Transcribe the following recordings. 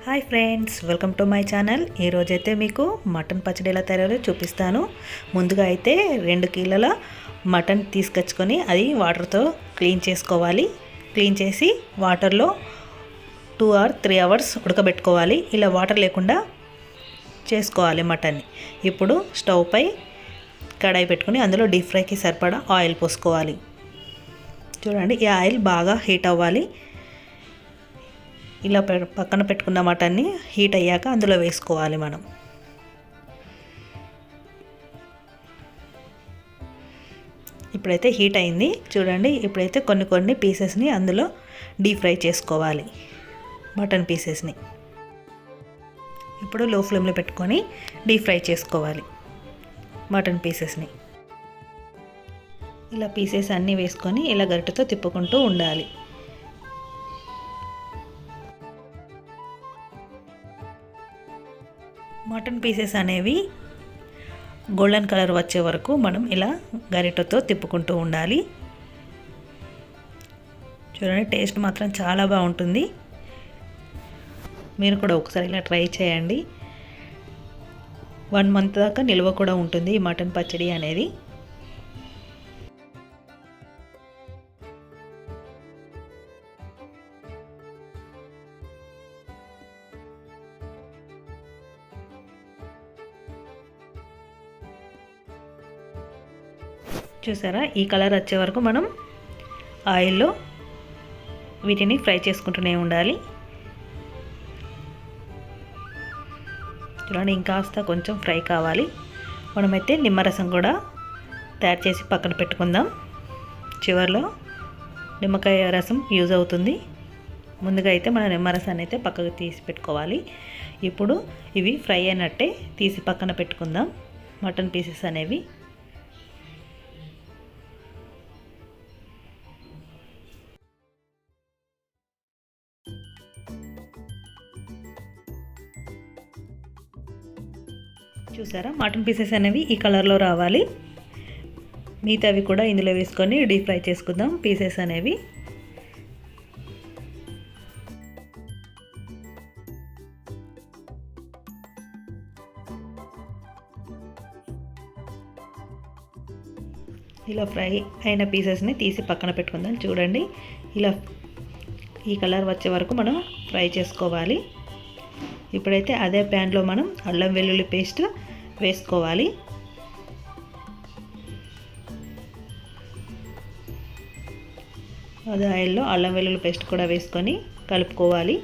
Hi friends, welcome to my channel. ఈరోజైతే మీకు mutton పచ్చడి ఎలా తయారో చూపిస్తాను. ముందుగా అయితే 2 కిలోల మటన్ తీసుకొచ్చుకొని అది వాటర్తో క్లీన్ చేసుకోవాలి. క్లీన్ చేసి వాటర్లో 2 or 3 hours ఉడకబెట్టుకోవాలి. ఇలా వాటర్ లేకుండా చేసుకోవాలి మటన్ని. ఇప్పుడు స్టవ్ పై కడాయి పెట్టుకొని అందులో డీప్ ఫ్రైకి సరిపడా ఆయిల్ పోసుకోవాలి. చూడండి, ఈ ఆయిల్ బాగా హీట్ అవ్వాలి. ఇలా పక్కన పెట్టుకున్న మటన్ని హీట్ అయ్యాక అందులో వేసుకోవాలి మనం. ఇప్పుడైతే హీట్ అయింది చూడండి. ఇప్పుడైతే కొన్ని పీసెస్ని అందులో డీప్ ఫ్రై చేసుకోవాలి, మటన్ పీసెస్ని. ఇప్పుడు లో ఫ్లేమ్లో పెట్టుకొని డీప్ ఫ్రై చేసుకోవాలి మటన్ పీసెస్ని. ఇలా పీసెస్ అన్నీ వేసుకొని ఇలా గరిటెతో తిప్పుకుంటూ ఉండాలి. మటన్ పీసెస్ అనేవి గోల్డెన్ కలర్ వచ్చే వరకు మనం ఇలా గరిటెతో తిప్పుకుంటూ ఉండాలి. చూడండి, టేస్ట్ మాత్రం చాలా బాగుంటుంది. మీరు కూడా ఒకసారి ఇలా ట్రై చేయండి. 1 month దాకా నిల్వ కూడా ఉంటుంది ఈ మటన్ పచ్చడి అనేది. చూసారా, ఈ కలర్ వచ్చే వరకు మనం ఆయిల్లో వీటిని ఫ్రై చేసుకుంటూనే ఉండాలి. చూడండి, ఇంకాస్త కొంచెం ఫ్రై కావాలి. మనమైతే నిమ్మరసం కూడా తయారు చేసి పక్కన పెట్టుకుందాం. చివరిలో నిమ్మకాయ రసం యూజ్ అవుతుంది. ముందుగా అయితే మన నిమ్మరసాన్ని అయితే పక్కకు తీసి పెట్టుకోవాలి. ఇప్పుడు ఇవి ఫ్రై అయినట్టే తీసి పక్కన పెట్టుకుందాం మటన్ పీసెస్ అనేవి. చూసారా, మటన్ పీసెస్ అనేవి ఈ కలర్లో రావాలి. మిగతావి కూడా ఇందులో వేసుకొని డీప్ ఫ్రై చేసుకుందాం పీసెస్ అనేవి. ఇలా ఫ్రై అయిన పీసెస్ని తీసి పక్కన పెట్టుకుందాం. చూడండి, ఇలా ఈ కలర్ వచ్చే వరకు మనం ఫ్రై చేసుకోవాలి. ఇప్పుడైతే అదే ప్యాన్లో మనం అల్లం వెల్లుల్లి పేస్ట్ వేసుకోవాలి. అదే ఆయిల్లో అల్లం వెల్లుల్లి పేస్ట్ కూడా వేసుకొని కలుపుకోవాలి.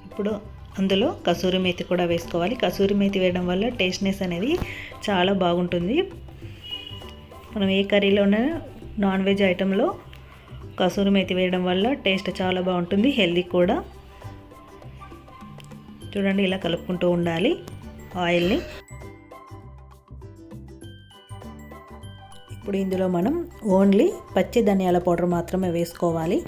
ఇప్పుడు అందులో కసూరి మేతి కూడా వేసుకోవాలి. కసూరి మేతి వేయడం వల్ల టేస్ట్నెస్ అనేది చాలా బాగుంటుంది. మనం ఏ కర్రీలోనే నాన్ వెజ్ ఐటెంలో కసూరి మేతి వేయడం వల్ల టేస్ట్ చాలా బాగుంటుంది, హెల్దీ కూడా. చూడండి, ఇలా కలుపుకుంటూ ఉండాలి ఆయిల్ని. ఇప్పుడు ఇందులో మనం ఓన్లీ పచ్చి ధనియాల పౌడర్ మాత్రమే వేసుకోవాలి.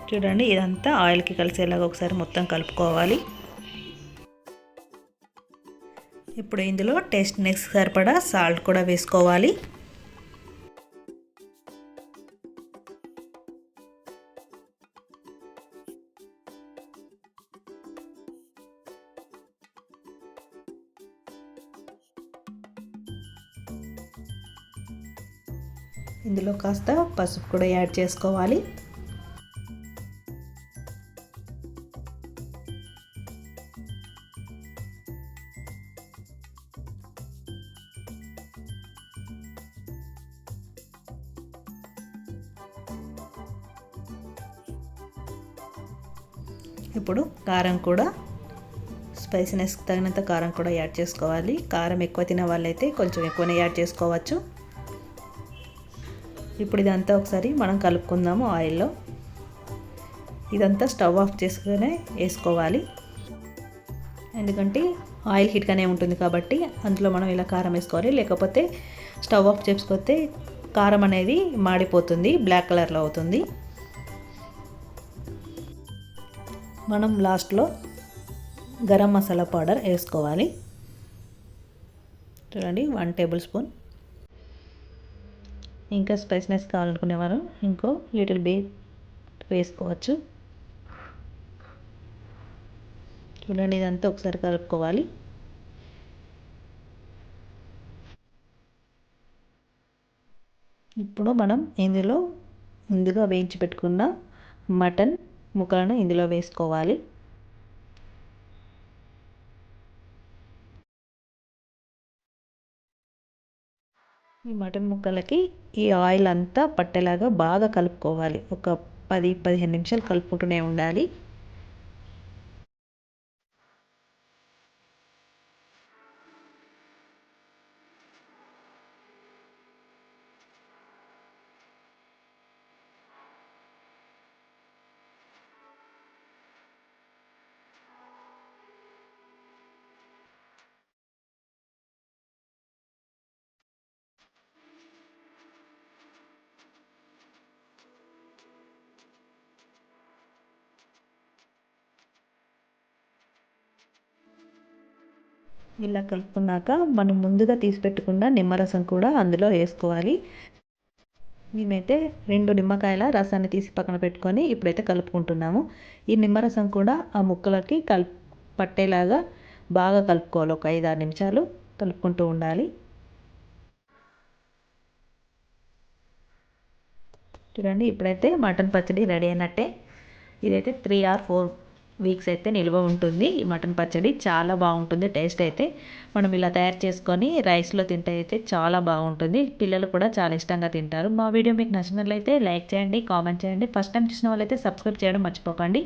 చూడండి, ఇదంతా ఆయిల్కి కలిసేలాగా ఒకసారి మొత్తం కలుపుకోవాలి. ఇప్పుడు ఇందులో టేస్ట్నెస్ సరిపడా సాల్ట్ కూడా వేసుకోవాలి. ఇందులో కాస్త పసుపు కూడా యాడ్ చేసుకోవాలి. ఇప్పుడు కారం కూడా, స్పైసీనెస్ తగినంత కారం కూడా యాడ్ చేసుకోవాలి. కారం ఎక్కువ తినే వాళ్ళైతే కొంచెం ఎక్కువనే యాడ్ చేసుకోవచ్చు. ఇప్పుడు ఇదంతా ఒకసారి మనం కలుపుకుందాము ఆయిల్లో. ఇదంతా స్టవ్ ఆఫ్ చేసుకునే వేసుకోవాలి, ఎందుకంటే ఆయిల్ హీట్గానే ఉంటుంది కాబట్టి అందులో మనం ఇలా కారం వేసుకోవాలి. లేకపోతే స్టవ్ ఆఫ్ చేసుకొస్తే కారం అనేది మాడిపోతుంది, బ్లాక్ కలర్లో అవుతుంది. మనం లాస్ట్లో గరం మసాలా పౌడర్ వేసుకోవాలి. చూడండి 1 టేబుల్ స్పూన్. ఇంకా స్పైసీనెస్ కావాలనుకునేవారు ఇంకో లిటిల్ బిట్ వేసుకోవచ్చు. చూడండి ఇదంతా ఒకసారి కలుపుకోవాలి. ఇప్పుడు మనం ఇందులో ముందుగా వేయించి పెట్టుకున్న మటన్ ముక్కలను ఇందులో వేసుకోవాలి. ఈ మటన్ ముక్కలకి ఈ ఆయిల్ అంతా పట్టేలాగా బాగా కలుపుకోవాలి. ఒక 10-15 నిమిషాలు కలుపుకుంటూనే ఉండాలి. ఇలా కలుపుకున్నాక మనం ముందుగా తీసి పెట్టుకున్న నిమ్మరసం కూడా అందులో వేసుకోవాలి. మేమైతే 2 నిమ్మకాయల రసాన్ని తీసి పక్కన పెట్టుకొని ఇప్పుడైతే కలుపుకుంటున్నాము. ఈ నిమ్మరసం కూడా ఆ ముక్కలకి పట్టేలాగా బాగా కలుపుకోవాలి. ఒక 5-6 నిమిషాలు కలుపుకుంటూ ఉండాలి. చూడండి ఇప్పుడైతే మటన్ పచ్చడి రెడీ అయినట్టే. ఇదైతే 3 or 4 వీక్స్ అయితే నిల్వ ఉంటుంది. ఈ మటన్ పచ్చడి చాలా బాగుంటుంది. టేస్ట్ అయితే మనం ఇలా తయారు చేసుకొని రైస్లో తింటే అయితే చాలా బాగుంటుంది. పిల్లలు కూడా చాలా ఇష్టంగా తింటారు. మా వీడియో మీకు నచ్చినట్లయితే లైక్ చేయండి, కామెంట్ చేయండి. ఫస్ట్ టైం చూసిన వాళ్ళైతే సబ్స్క్రైబ్ చేయడం మర్చిపోకండి.